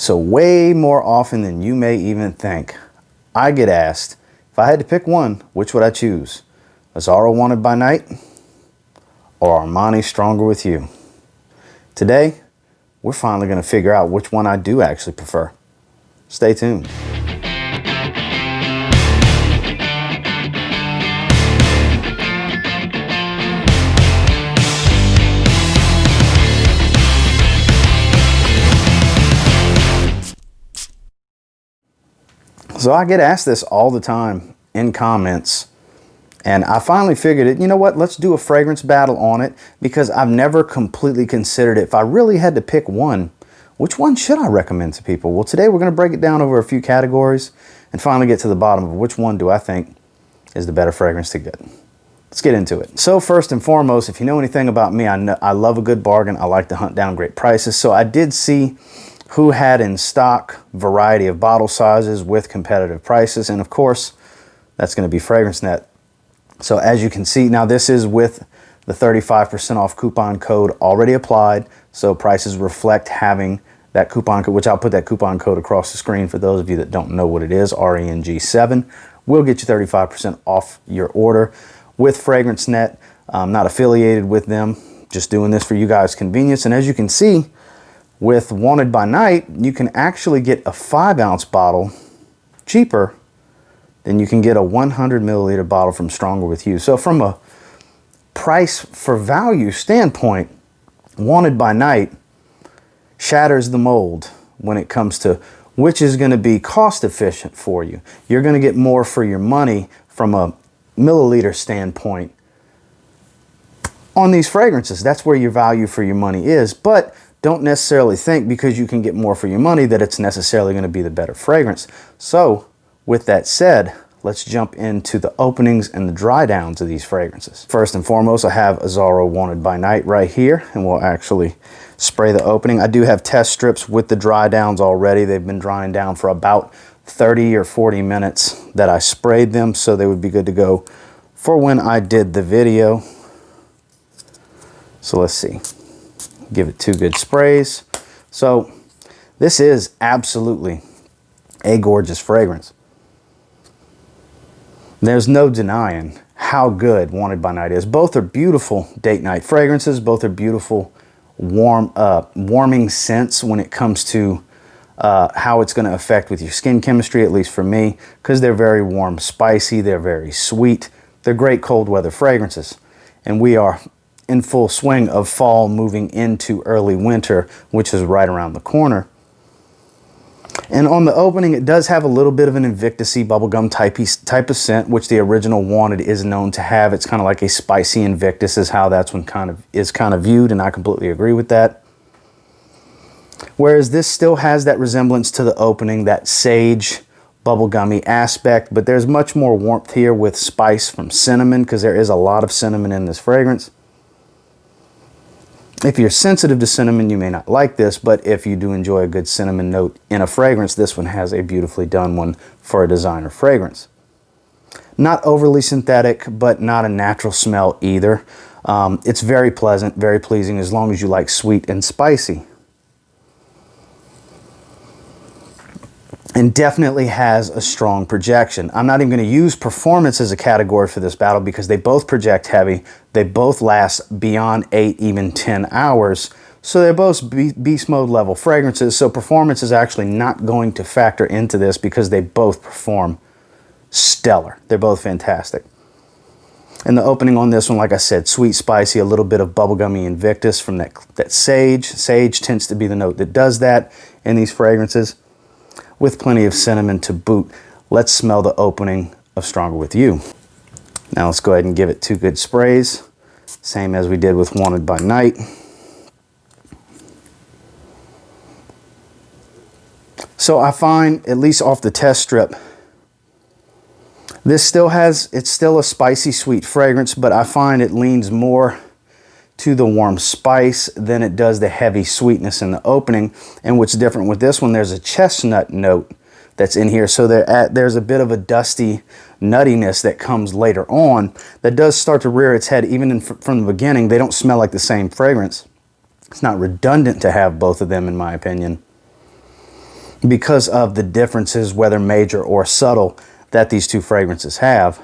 So way more often than you may even think, I get asked, if I had to pick one, which would I choose? Azzaro Wanted by Night or Armani Stronger With You? Today, we're finally going to figure out which one I do actually prefer. Stay tuned. So I get asked this all the time in comments, and I finally figured it, you know what, let's do a fragrance battle on it, because I've never completely considered it. If I really had to pick one, which one should I recommend to people? Well, today we're going to break it down over a few categories and finally get to the bottom of which one do I think is the better fragrance to get. Let's get into it. So first and foremost, if you know anything about me, I love a good bargain. I like to hunt down great prices. So I did see who had in stock variety of bottle sizes with competitive prices, and of course that's going to be FragranceNet. So as you can see, now this is with the 35% off coupon code already applied, so prices reflect having that coupon code, which I'll put that coupon code across the screen for those of you that don't know what it is. RENG7 will get you 35% off your order with FragranceNet. I'm not affiliated with them, just doing this for you guys' convenience. And as you can see, with Wanted by Night, you can actually get a 5-ounce bottle cheaper than you can get a 100 milliliter bottle from Stronger With You. So from a price for value standpoint, Wanted by Night shatters the mold when it comes to which is going to be cost efficient for you. You're going to get more for your money from a milliliter standpoint on these fragrances. That's where your value for your money is, but don't necessarily think because you can get more for your money that it's necessarily going to be the better fragrance. So with that said, let's jump into the openings and the dry downs of these fragrances. First and foremost, I have Azzaro Wanted by Night right here, and we'll actually spray the opening. I do have test strips with the dry downs already. They've been drying down for about 30 or 40 minutes that I sprayed them, so they would be good to go for when I did the video. So let's see. Give it 2 good sprays. So this is absolutely a gorgeous fragrance. There's no denying how good Wanted by Night is. Both are beautiful date night fragrances. Both are beautiful warming scents when it comes to how it's going to affect with your skin chemistry, at least for me, because they're very warm, spicy, they're very sweet. They're great cold weather fragrances. And we are in full swing of fall moving into early winter, which is right around the corner. And on the opening, it does have a little bit of an Invictus-y bubblegum type of scent, which the original Wanted is known to have. It's kind of like a spicy Invictus is how that's when kind of viewed, and I completely agree with that. Whereas this still has that resemblance to the opening, that sage bubblegummy aspect, but there's much more warmth here with spice from cinnamon, because there is a lot of cinnamon in this fragrance. If you're sensitive to cinnamon, you may not like this, but if you do enjoy a good cinnamon note in a fragrance, this one has a beautifully done one for a designer fragrance. Not overly synthetic, but not a natural smell either. It's very pleasant, very pleasing, as long as you like sweet and spicy. And definitely has a strong projection. I'm not even going to use performance as a category for this battle because they both project heavy. They both last beyond 8, even 10 hours. So they're both beast mode level fragrances. So performance is actually not going to factor into this because they both perform stellar. They're both fantastic. And the opening on this one, like I said, sweet, spicy, a little bit of bubblegummy Invictus from that sage. Sage tends to be the note that does that in these fragrances, with plenty of cinnamon to boot. Let's smell the opening of Stronger With You. Now let's go ahead and give it 2 good sprays, same as we did with Wanted by Night. So I find, at least off the test strip, this it's still a spicy, sweet fragrance, but I find it leans more to the warm spice than it does the heavy sweetness in the opening. And what's different with this one, there's a chestnut note that's in here. So there's a bit of a dusty nuttiness that comes later on that does start to rear its head even from the beginning. They don't smell like the same fragrance. It's not redundant to have both of them, in my opinion. because of the differences, whether major or subtle, that these two fragrances have.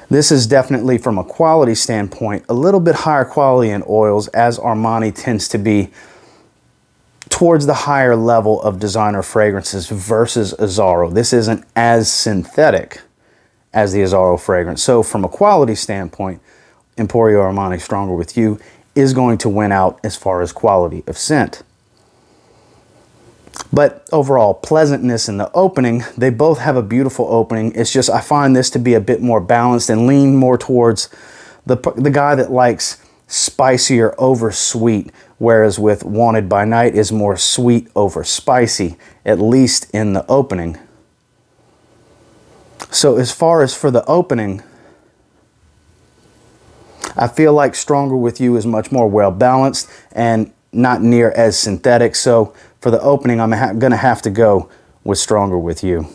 This is definitely, from a quality standpoint, a little bit higher quality in oils, as Armani tends to be towards the higher level of designer fragrances versus Azzaro. This isn't as synthetic as the Azzaro fragrance. So from a quality standpoint, Emporio Armani Stronger With You is going to win out as far as quality of scent. But overall pleasantness in the opening, they both have a beautiful opening. It's just, I find this to be a bit more balanced and lean more towards the guy that likes spicier over sweet, whereas with Wanted by Night is more sweet over spicy, at least in the opening. So as far as for the opening, I feel like Stronger With You is much more well balanced and not near as synthetic. So for the opening, I'm going to have to go with Stronger With You.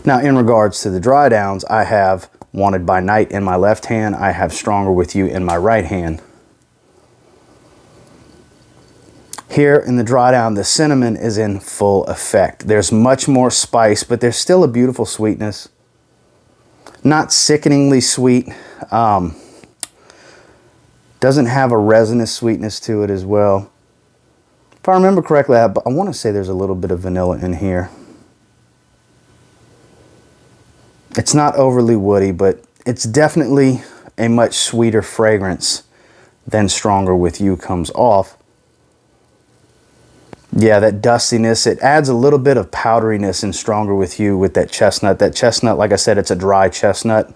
Now, in regards to the dry downs, I have Wanted by Night in my left hand. I have Stronger With You in my right hand. Here in the dry down, the cinnamon is in full effect. There's much more spice, but there's still a beautiful sweetness. Not sickeningly sweet. Doesn't have a resinous sweetness to it as well. If I remember correctly, I want to say there's a little bit of vanilla in here. It's not overly woody, but it's definitely a much sweeter fragrance than Stronger With You comes off. Yeah, that dustiness, it adds a little bit of powderiness in Stronger With You with that chestnut. That chestnut, like I said, it's a dry chestnut.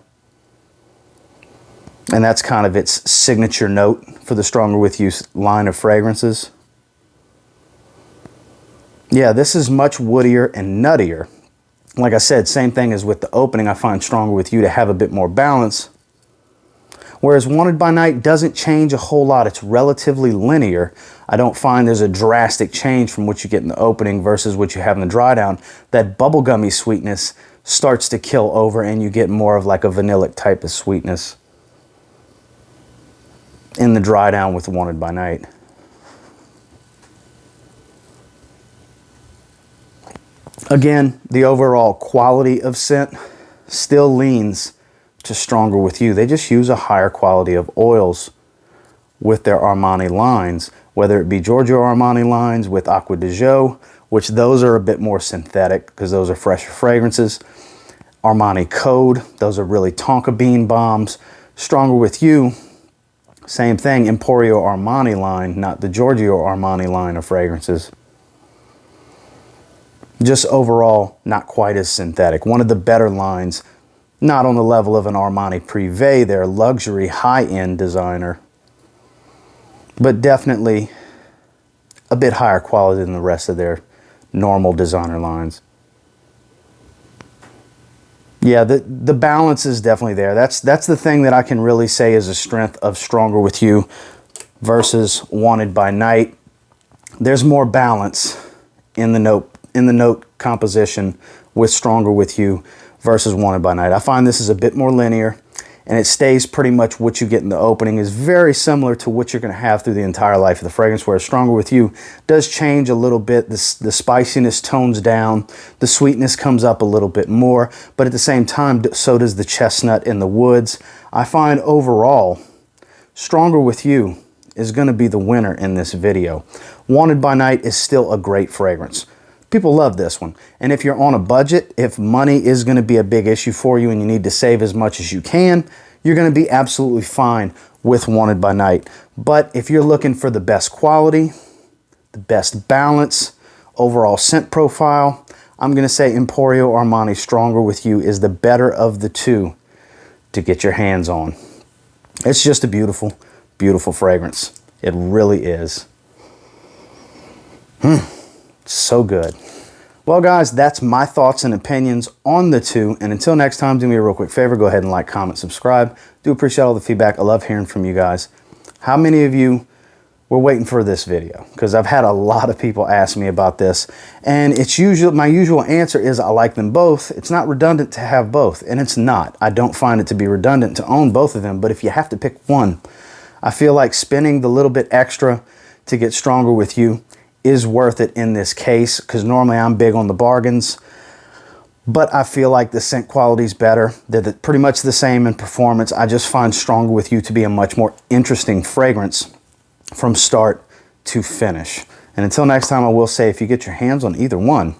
And that's kind of its signature note for the Stronger With You line of fragrances. Yeah, this is much woodier and nuttier. Like I said, same thing as with the opening. I find Stronger With You to have a bit more balance. Whereas Wanted by Night doesn't change a whole lot. It's relatively linear. I don't find there's a drastic change from what you get in the opening versus what you have in the dry down. That bubblegummy sweetness starts to kill over and you get more of like a vanillic type of sweetness in the dry down with Wanted by Night. Again, the overall quality of scent still leans to Stronger With You. They just use a higher quality of oils with their Armani lines, whether it be Giorgio Armani lines with Acqua di Gio, which those are a bit more synthetic because those are fresher fragrances. Armani Code, those are really tonka bean bombs. Stronger With You, same thing, Emporio Armani line, not the Giorgio Armani line of fragrances. Just overall, not quite as synthetic. One of the better lines, not on the level of an Armani Privé, their luxury high-end designer, but definitely a bit higher quality than the rest of their normal designer lines. Yeah, the balance is definitely there. That's the thing that I can really say is a strength of Stronger With You versus Wanted by Night. There's more balance in the note composition with Stronger With You versus Wanted by Night. I find this is a bit more linear, and it stays pretty much what you get in the opening is very similar to what you're going to have through the entire life of the fragrance, whereas Stronger With You does change a little bit. The spiciness tones down, the sweetness comes up a little bit more, but at the same time, so does the chestnut in the woods. I find overall, Stronger With You is going to be the winner in this video. Wanted by Night is still a great fragrance. People love this one. And if you're on a budget, if money is going to be a big issue for you and you need to save as much as you can, you're going to be absolutely fine with Wanted by Night. But if you're looking for the best quality, the best balance, overall scent profile, I'm going to say Emporio Armani Stronger With You is the better of the two to get your hands on. It's just a beautiful, beautiful fragrance. It really is. So good. Well, guys, that's my thoughts and opinions on the two. And until next time, do me a real quick favor. Go ahead and like, comment, subscribe. Do appreciate all the feedback. I love hearing from you guys. How many of you were waiting for this video? Because I've had a lot of people ask me about this. And it's my usual answer is I like them both. It's not redundant to have both. And it's not. I don't find it to be redundant to own both of them. But if you have to pick one, I feel like spending the little bit extra to get Stronger With You is worth it in this case, because normally I'm big on the bargains, but I feel like the scent quality is better. They're pretty much the same in performance. I just find Stronger With You to be a much more interesting fragrance from start to finish. And until next time, I will say, if you get your hands on either one,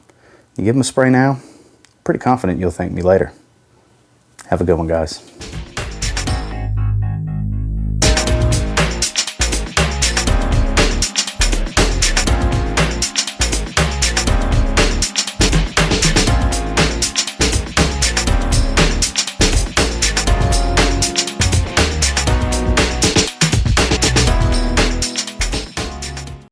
you give them a spray now, pretty confident you'll thank me later. Have a good one, guys.